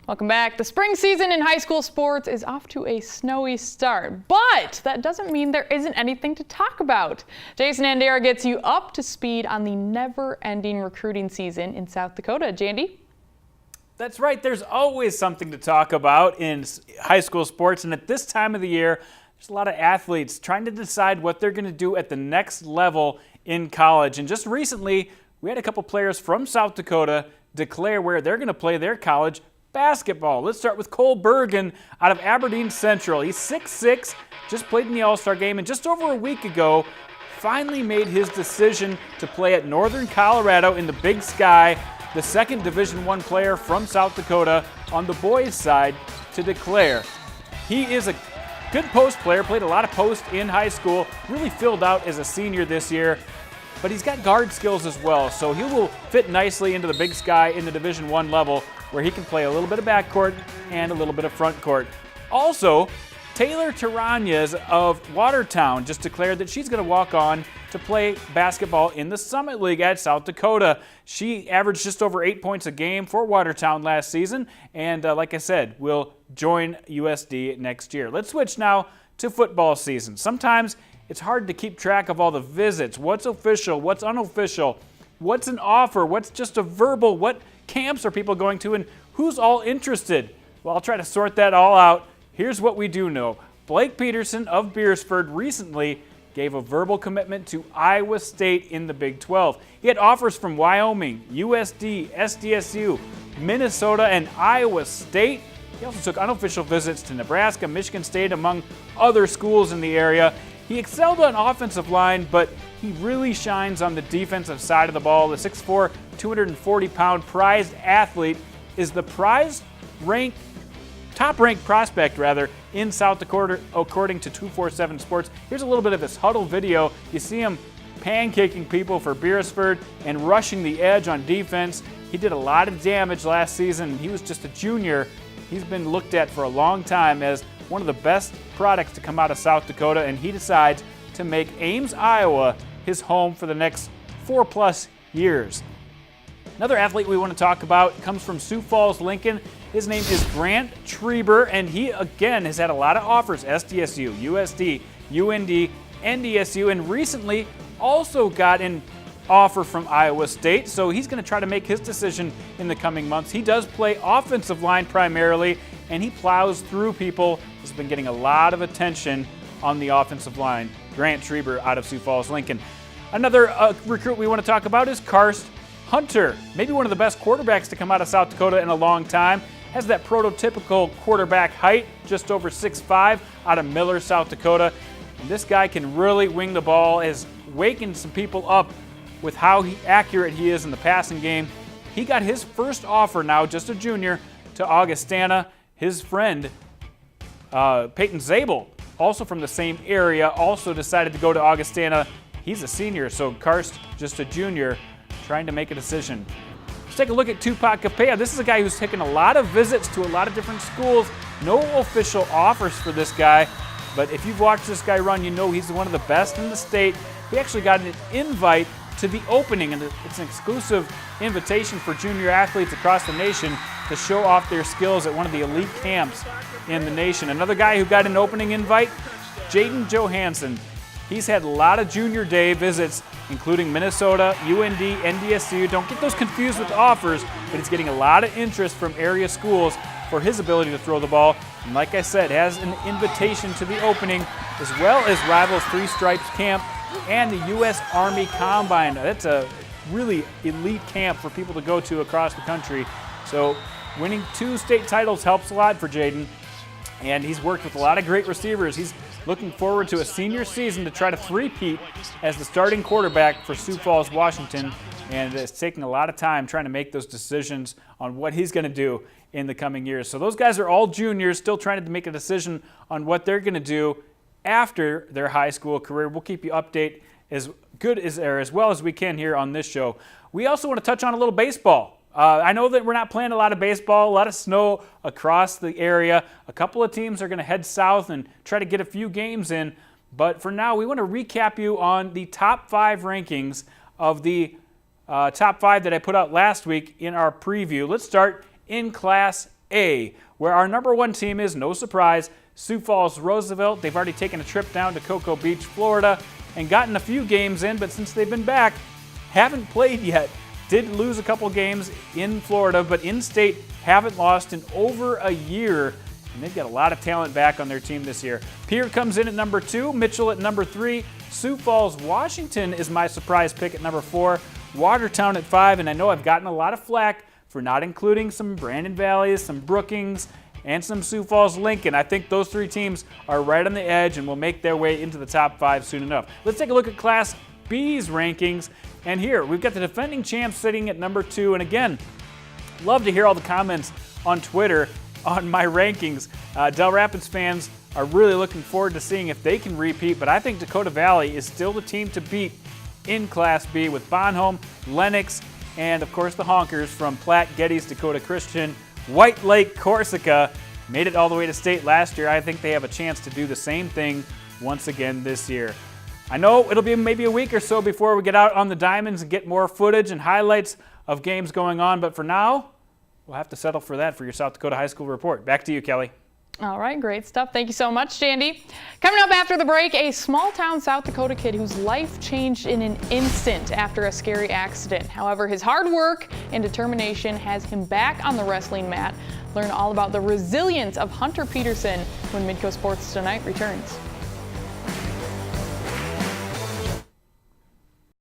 Welcome back. The spring season in high school sports is off to a snowy start, but that doesn't mean there isn't anything to talk about. Jason Andera gets you up to speed on the never-ending recruiting season in South Dakota. Jandy? That's right. There's always something to talk about in high school sports, and at this time of the year, there's a lot of athletes trying to decide what they're going to do at the next level in college. And just recently, we had a couple players from South Dakota declare where they're going to play their college basketball. Let's start with Cole Bergen out of Aberdeen Central. He's 6'6", just played in the All-Star game, and just over a week ago, finally made his decision to play at Northern Colorado in the Big Sky, the second Division I player from South Dakota on the boys' side to declare. He is a good post player, played a lot of post in high school, really filled out as a senior this year, but he's got guard skills as well, so he will fit nicely into the Big Sky in the Division I level, where he can play a little bit of backcourt and a little bit of front court. Also, Taylor Taranyas of Watertown just declared that she's going to walk on to play basketball in the Summit League at South Dakota. She averaged just over 8 points a game for Watertown last season, and like I said, will join USD next year. Let's switch now to football season. Sometimes it's hard to keep track of all the visits, what's official, what's unofficial, what's an offer, what's just a verbal, what camps are people going to, and who's all interested. Well, I'll try to sort that all out. Here's what we do know. Blake Peterson of Beersford recently gave a verbal commitment to Iowa State in the Big 12. He had offers from Wyoming, USD, SDSU, Minnesota, and Iowa State. He also took unofficial visits to Nebraska, Michigan State, among other schools in the area. He excelled on offensive line, but he really shines on the defensive side of the ball. The 6'4", 240-pound prized athlete is the top-ranked prospect in South Dakota, according to 247 Sports. Here's a little bit of his huddle video. You see him pancaking people for Beersford and rushing the edge on defense. He did a lot of damage last season. He was just a junior. He's been looked at for a long time as one of the best products to come out of South Dakota, and he decides to make Ames, Iowa his home for the next 4+ years. Another athlete we want to talk about comes from Sioux Falls, Lincoln. His name is Grant Trieber, and he, again, has had a lot of offers, SDSU, USD, UND, NDSU, and recently also got an offer from Iowa State, so he's going to try to make his decision in the coming months. He does play offensive line primarily, and he plows through people. He's been getting a lot of attention on the offensive line. Grant Trieber out of Sioux Falls, Lincoln. Another recruit we want to talk about is Karst Hunter, maybe one of the best quarterbacks to come out of South Dakota in a long time. Has that prototypical quarterback height, just over 6'5", out of Miller, South Dakota. And this guy can really wing the ball, has wakened some people up with how accurate he is in the passing game. He got his first offer now, just a junior, to Augustana. His friend, Peyton Zabel, also from the same area, also decided to go to Augustana. He's a senior, so Karst, just a junior, trying to make a decision. Let's take a look at Tupac Capella. This is a guy who's taken a lot of visits to a lot of different schools. No official offers for this guy, but if you've watched this guy run, you know he's one of the best in the state. He actually got an invite to the opening, and it's an exclusive invitation for junior athletes across the nation to show off their skills at one of the elite camps in the nation. Another guy who got an opening invite, Jaden Johansson. He's had a lot of junior day visits, including Minnesota, UND, NDSU. Don't get those confused with offers, but he's getting a lot of interest from area schools for his ability to throw the ball. And like I said, has an invitation to the opening, as well as Rivals Three Stripes Camp and the U.S. Army Combine. That's a really elite camp for people to go to across the country. So winning 2 state titles helps a lot for Jaden, and he's worked with a lot of great receivers. He's looking forward to a senior season to try to three-peat as the starting quarterback for Sioux Falls, Washington, and it's taking a lot of time trying to make those decisions on what he's going to do in the coming years. So those guys are all juniors, still trying to make a decision on what they're going to do after their high school career. We'll keep you updated as well as we can here on this show. We also want to touch on a little baseball. I know that we're not playing a lot of baseball, a lot of snow across the area. A couple of teams are going to head south and try to get a few games in. But for now, we want to recap you on the top 5 rankings of the top 5 that I put out last week in our preview. Let's start in Class A, where our number 1 team is, no surprise, Sioux Falls Roosevelt. They've already taken a trip down to Cocoa Beach, Florida, and gotten a few games in, but since they've been back, haven't played yet. Did lose a couple games in Florida, but in-state haven't lost in over a year, and they've got a lot of talent back on their team this year. Pierre comes in at number 2, Mitchell at number 3, Sioux Falls, Washington is my surprise pick at number 4, Watertown at 5, and I know I've gotten a lot of flack for not including some Brandon Valleys, some Brookings, and some Sioux Falls Lincoln. I think those 3 teams are right on the edge and will make their way into the top 5 soon enough. Let's take a look at Class B's rankings. And here, we've got the defending champs sitting at number 2. And again, love to hear all the comments on Twitter on my rankings. Del Rapids fans are really looking forward to seeing if they can repeat, but I think Dakota Valley is still the team to beat in Class B with Bonhomme, Lennox, and of course the Honkers from Platte, Geddes, Dakota Christian, White Lake, Corsica. Made it all the way to state last year. I think they have a chance to do the same thing once again this year. I know it'll be maybe a week or so before we get out on the diamonds and get more footage and highlights of games going on, but for now, we'll have to settle for that for your South Dakota High School report. Back to you, Kelly. All right, great stuff. Thank you so much, Jandy. Coming up after the break, a small-town South Dakota kid whose life changed in an instant after a scary accident. However, his hard work and determination has him back on the wrestling mat. Learn all about the resilience of Hunter Peterson when Midco Sports Tonight returns.